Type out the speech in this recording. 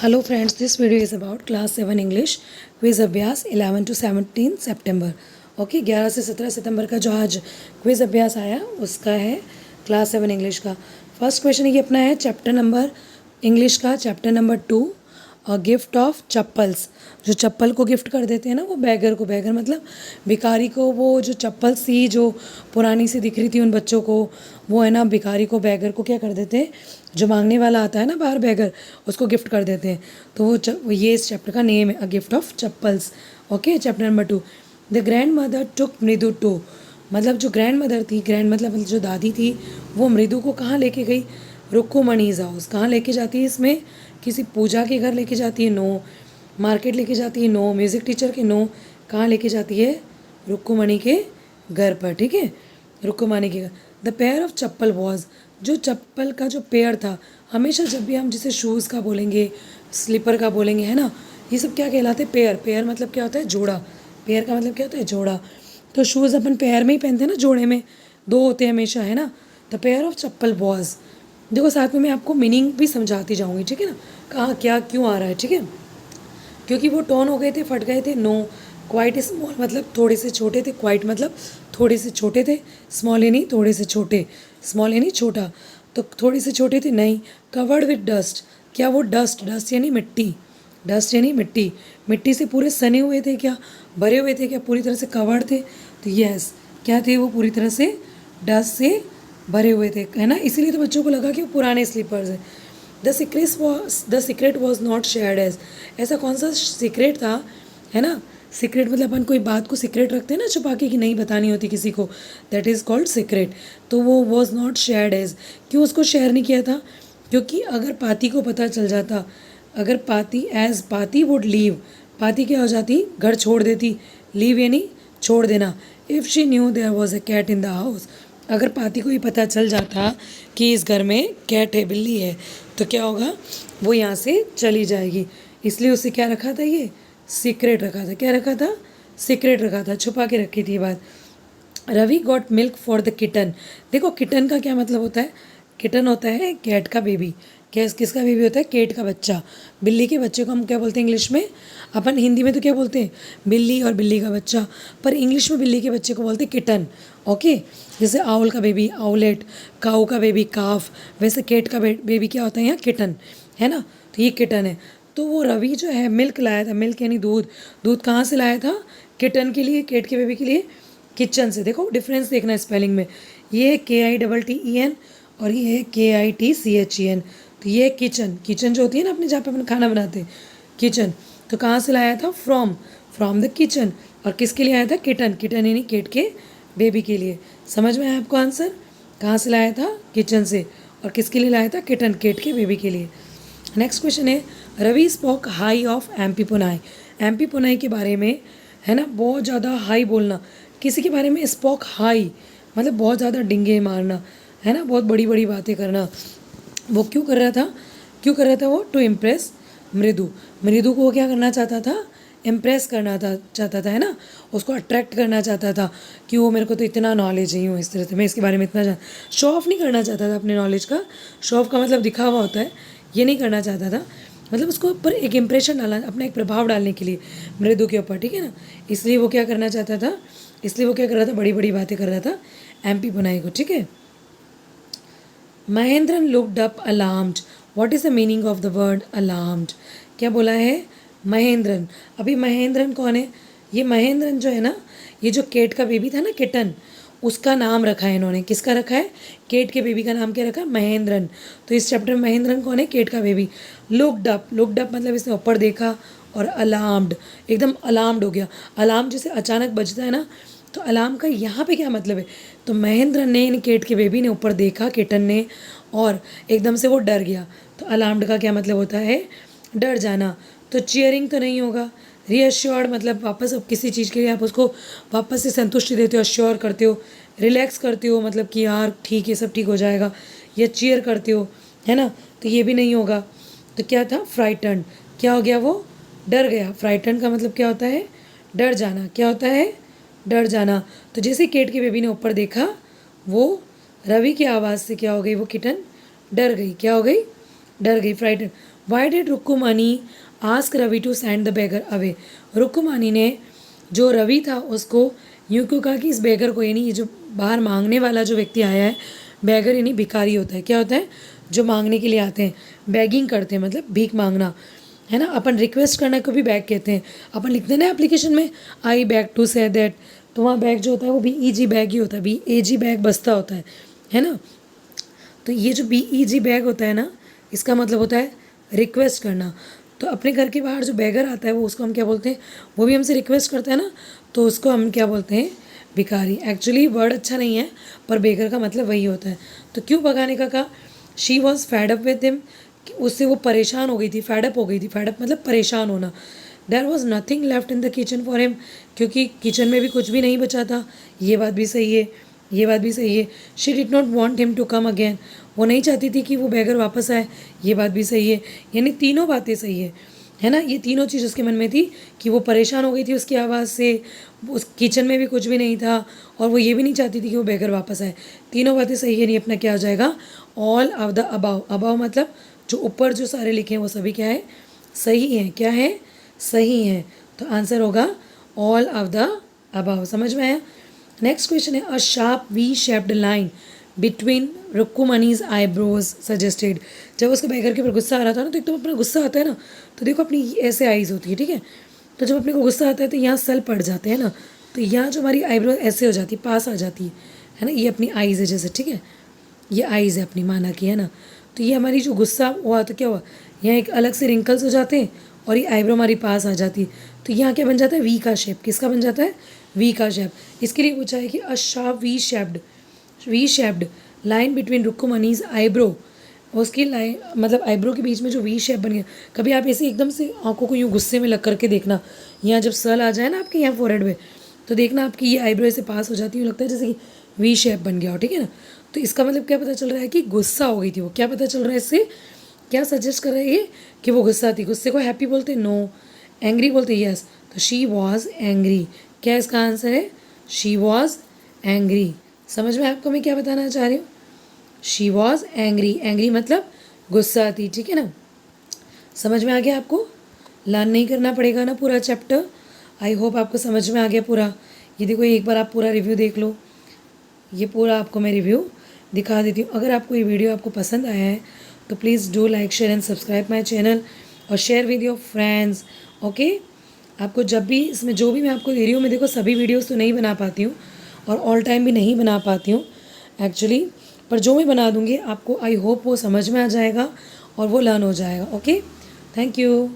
Hello friends, this video is about class 7 English quiz अभ्यास 11 to 17 September. Okay 11 से 17 सितंबर का जो आज क्विज अभ्यास आया उसका है क्लास 7 इंग्लिश का। फर्स्ट क्वेश्चन ये अपना है चैप्टर नंबर इंग्लिश का chapter number 2 gift of chappals. जो चप्पल को गिफ्ट कर देते हैं ना वो बैगर को, बैगर मतलब भिखारी को, वो जो चप्पल सी जो पुरानी सी दिख रही थी उन बच्चों को, वो है ना भिखारी को, बैगर को क्या कर देते हैं, जो मांगने वाला आता है ना बाहर बैगर, उसको गिफ्ट कर देते हैं। तो वो ये इस चैप्टर का नेम है, a gift of chappals. Okay chapter number 2 the grand mother took मृदु टू। मतलब जो ग्रैंड मदर थी, ग्रैंड मतलब जो दादी थी, वो मृदु को कहाँ लेके गई, रुक्कुमणीज़ हाउस। कहाँ लेके जाती है इसमें, किसी पूजा के घर लेके जाती है, नो। मार्केट लेके जाती है, नो। म्यूज़िक टीचर के, नो। कहाँ लेके जाती है, रुक्कुमणि के घर पर, ठीक है, रुक्कुमणि के घर। The pair of chappal was, जो चप्पल का जो पेयर था, हमेशा जब भी हम जिसे शूज़ का बोलेंगे, स्लीपर का बोलेंगे, है ना, ये सब क्या कहलाते हैं, पेयर। पेयर मतलब क्या होता है, जोड़ा। पेयर का मतलब क्या होता है, जोड़ा। तो शूज़ अपन पेयर में ही पहनते हैं ना, जोड़े में दो होते हैं हमेशा, है ना। The pair of chappal was, देखो साथ में मैं आपको मीनिंग भी समझाती जाऊंगी, ठीक है ना, कहाँ क्या क्यों आ रहा है, ठीक है। क्योंकि वो टोन हो गए थे, फट गए थे। नो, क्वाइट स्मॉल मतलब थोड़े से छोटे थे, क्वाइट मतलब थोड़े से छोटे थे, स्मॉल यानी थोड़े से छोटे, स्मॉल यानी छोटा, तो थोड़े से छोटे थे। नहीं, कवर्ड विद डस्ट, क्या वो डस्ट, डस्ट यानी मिट्टी, डस्ट यानी मिट्टी, मिट्टी से पूरे सने हुए थे क्या, भरे हुए थे क्या, पूरी तरह से कवर्ड थे। तो यस, क्या थे वो, पूरी तरह से डस्ट से भरे हुए थे, है ना। इसीलिए तो बच्चों को लगा कि वो पुराने स्लीपर्स हैं। The secret was not shared as, ऐसा कौन सा सीक्रेट था, है ना। सीक्रेट मतलब अपन कोई बात को सीक्रेट रखते हैं ना, छुपा के, कि नहीं बतानी होती किसी को, दैट इज़ कॉल्ड सीक्रेट। तो वो वॉज नॉट शेयर्ड एज, क्यों उसको शेयर नहीं किया था, क्योंकि अगर पाती को पता चल जाता, अगर पाती एज पाती वुड लीव, पाती क्या हो जाती, घर छोड़ देती, लीव यानी छोड़ देना। If she knew there was a cat in the house, अगर पाती को ही पता चल जाता कि इस घर में कैट है, बिल्ली है, तो क्या होगा, वो यहाँ से चली जाएगी। इसलिए उसे क्या रखा था, ये सीक्रेट रखा था। क्या रखा था, सीक्रेट रखा था, छुपा के रखी थी ये बात। Ravi got milk for the kitten. देखो किटन का क्या मतलब होता है, किटन होता है कैट का बेबी। किसका बेबी होता है, केट का बच्चा। बिल्ली के बच्चे को हम क्या बोलते हैं इंग्लिश में, अपन हिंदी में तो क्या बोलते हैं, बिल्ली और बिल्ली का बच्चा, पर इंग्लिश में बिल्ली के बच्चे को बोलते हैं किटन। ओके, जैसे आउल का बेबी आउलेट, काऊ का बेबी काफ, वैसे केट का बेबी क्या होता है यहाँ, किटन, है ना। तो ये किटन है। तो वो रवि जो है मिल्क लाया था, मिल्क यानी दूध, दूध कहाँ से लाया था, किटन के लिए, केट के बेबी के लिए, किचन से। देखो डिफरेंस देखना स्पेलिंग में, ये KITTEN और ये है KITCHEN। तो ये किचन, किचन जो होती है ना अपने जहाँ पे अपन खाना बनाते हैं, किचन। तो कहाँ से लाया था, फ्रॉम, फ्रॉम द किचन। और किसके लिए आया था, किटन, किटन यानी केट के बेबी के लिए। समझ में आया आपको आंसर, कहाँ से लाया था, किचन से, और किसके लिए लाया था, किटन, केट के बेबी के लिए। नेक्स्ट क्वेश्चन है, Ravi spoke high of MP Punai. MP Punai के बारे में, है ना, बहुत ज़्यादा हाई बोलना, किसी के बारे में स्पोक हाई मतलब बहुत ज़्यादा डिंगे मारना, है ना, बहुत बड़ी बड़ी बातें करना। वो क्यों कर रहा था, क्यों कर रहा था वो, टू इम्प्रेस मृदु, मृदु को वो क्या करना चाहता था, इम्प्रेस करना था, चाहता था, है ना, उसको अट्रैक्ट करना चाहता था कि वो मेरे को तो इतना नॉलेज ही हूँ, इस तरह से मैं इसके बारे में इतना शो ऑफ नहीं करना चाहता था अपने नॉलेज का। शो ऑफ का मतलब दिखावा होता है, ये नहीं करना चाहता था, मतलब उसको ऊपर एक इम्प्रेशन डालना, अपना एक प्रभाव डालने के लिए मृदु के ऊपर, ठीक है ना। इसलिए वो क्या करना चाहता था, इसलिए वो क्या कर रहा था, बड़ी बड़ी बातें कर रहा था MP पुनाई को, ठीक है। Mahendran looked up alarmed, what is the meaning of the word alarmed, क्या बोला है, महेंद्रन। अभी महेंद्रन कौन है, ये महेंद्रन जो है ना, ये जो केट का बेबी था ना, किटन, उसका नाम रखा है इन्होंने, किसका रखा है, केट के बेबी का नाम क्या रखा है, महेंद्रन। तो इस चैप्टर में महेंद्रन कौन है, केट का baby. Looked up, looked up मतलब इसने ऊपर देखा, और अलार्म्ड एकदम अलार्म्ड हो गया। अलार्म जैसे अचानक बजता है ना, तो अलार्म का यहाँ पे क्या मतलब है, तो महेंद्र ने, इन केट के बेबी ने ऊपर देखा, किटन ने, और एकदम से वो डर गया। तो अलार्म्ड का क्या मतलब होता है, डर जाना। तो चीयरिंग तो नहीं होगा, रीअश्योर्ड मतलब वापस, अब किसी चीज़ के लिए आप उसको वापस से संतुष्टि देते हो, अश्योर करते हो, रिलैक्स करते हो, मतलब कि यार ठीक है सब ठीक हो जाएगा, या चीयर करते हो, है ना, तो ये भी नहीं होगा। तो क्या था, फ्राइटन्ड, क्या हो गया, वो डर गया। फ्राइटन्ड का मतलब क्या होता है, डर जाना, क्या होता है, डर जाना। तो जैसे केट के बेबी ने ऊपर देखा, वो रवि की आवाज़ से क्या हो गई, वो किटन डर गई, क्या हो गई, डर गई, frightened. Why did Rukkumani ask Ravi to send the beggar away. Rukkumani ने जो रवि था उसको यूँ क्यों कहा कि इस बेगर को, यानी ये जो बाहर मांगने वाला जो व्यक्ति आया है, बेगर यानी भिखारी होता है। क्या होता है? जो मांगने के लिए आते हैं, बैगिंग करते हैं, मतलब भीख मांगना, है ना। अपन रिक्वेस्ट करना को भी बैग कहते हैं। अपन लिखते हैं ना एप्लीकेशन में, I beg to say that, तो वहाँ बैग जो होता है वो BEG बैग ही होता है, BAG बैग बस्ता होता है ना। तो ये जो BEG बैग होता है ना, इसका मतलब होता है रिक्वेस्ट करना। तो अपने घर के बाहर जो बैगर आता है वो, उसको हम क्या बोलते हैं? वो भी हमसे रिक्वेस्ट करता है ना, तो उसको हम क्या बोलते हैं? भिखारी। एक्चुअली वर्ड अच्छा नहीं है, पर बेगर का मतलब वही होता है। तो क्यों भगाने का कहा? She was fed up with him, उससे वो परेशान हो गई थी, फैडअप हो गई थी। फैडअप मतलब परेशान होना। There was nothing left in the kitchen for him, क्योंकि किचन में भी कुछ भी नहीं बचा था। ये बात भी सही है, ये बात भी सही है। She did not want him to come again, वो नहीं चाहती थी कि वो बेगर वापस आए। ये बात भी सही है। यानी तीनों बातें सही है ना। ये तीनों चीज़ उसके मन में थी कि वो परेशान हो गई थी उसकी आवाज़ से, उस किचन में भी कुछ भी नहीं था, और वो ये भी नहीं चाहती थी कि वो बेगर वापस आए। तीनों बातें सही है। नहीं, अपना क्या हो जाएगा? All of the above. Above मतलब जो ऊपर जो सारे लिखे हैं वो सभी क्या है? सही हैं। क्या है? सही हैं। तो आंसर होगा ऑल ऑफ द अबाव। समझ में आया? नेक्स्ट क्वेश्चन है, a sharp V shaped line between Rukkumani's eyebrows suggested. जब उसके बेगर के ऊपर गुस्सा आ रहा था ना, तो एक तो अपना गुस्सा आता है ना, तो देखो अपनी ऐसे आईज होती है, ठीक है। तो जब अपने को गुस्सा आता है तो यहाँ सल पड़ जाते हैं ना, तो यहाँ जो हमारी आईब्रो ऐसे हो जाती है, पास आ जाती है ना। ये अपनी आईज है जैसे, ठीक है, ये आईज है अपनी, माना की, है ना। तो ये हमारी जो गुस्सा हुआ तो क्या हुआ, यहाँ एक अलग से रिंकल्स हो जाते हैं और ये आईब्रो हमारी पास आ जाती है। तो यहाँ क्या बन जाता है? वी का शेप। किसका बन जाता है? वी का शेप। इसके लिए पूछा है कि a sharp V shaped line between Rukkumani's eyebrow, उसकी लाइन मतलब आईब्रो के बीच में जो वी शेप बन गया। कभी आप ऐसे एकदम से आंखों को यूँ गुस्से में लग करके देखना, यहाँ जब सल आ जाए ना आपके यहाँ फोरहेड में, तो देखना आपकी ये आईब्रो ऐसे पास हो जाती है, लगता है जैसे कि वी शेप बन गया हो, ठीक है ना। तो इसका मतलब क्या पता चल रहा है? कि गुस्सा हो गई थी वो। क्या पता चल रहा है इससे? क्या सजेस्ट कर रहा है ये? कि वो गुस्सा थी। गुस्से को हैप्पी बोलते? नो। एंग्री बोलते? यस। तो शी वॉज एंग्री। क्या इसका आंसर है? She was angry. समझ में आपको मैं क्या बताना चाह रही हूँ? She was angry. एंग्री मतलब गुस्सा थी, ठीक है ना। समझ में आ गया आपको? लर्न नहीं करना पड़ेगा ना पूरा चैप्टर। आई होप आपको समझ में आ गया पूरा। ये देखो, एक बार आप पूरा रिव्यू देख लो। ये पूरा आपको मैं रिव्यू दिखा देती हूँ। अगर आपको ये वीडियो आपको पसंद आया है तो please do like share and subscribe my channel और share with your friends. Okay, आपको जब भी इसमें जो भी मैं आपको दे रही हूँ, मैं देखो सभी वीडियोस तो नहीं बना पाती हूँ और ऑल टाइम भी नहीं बना पाती हूँ एक्चुअली, पर जो मैं बना दूँगी आपको आई होप वो समझ में आ जाएगा और वो लर्न हो जाएगा। Okay, thank you.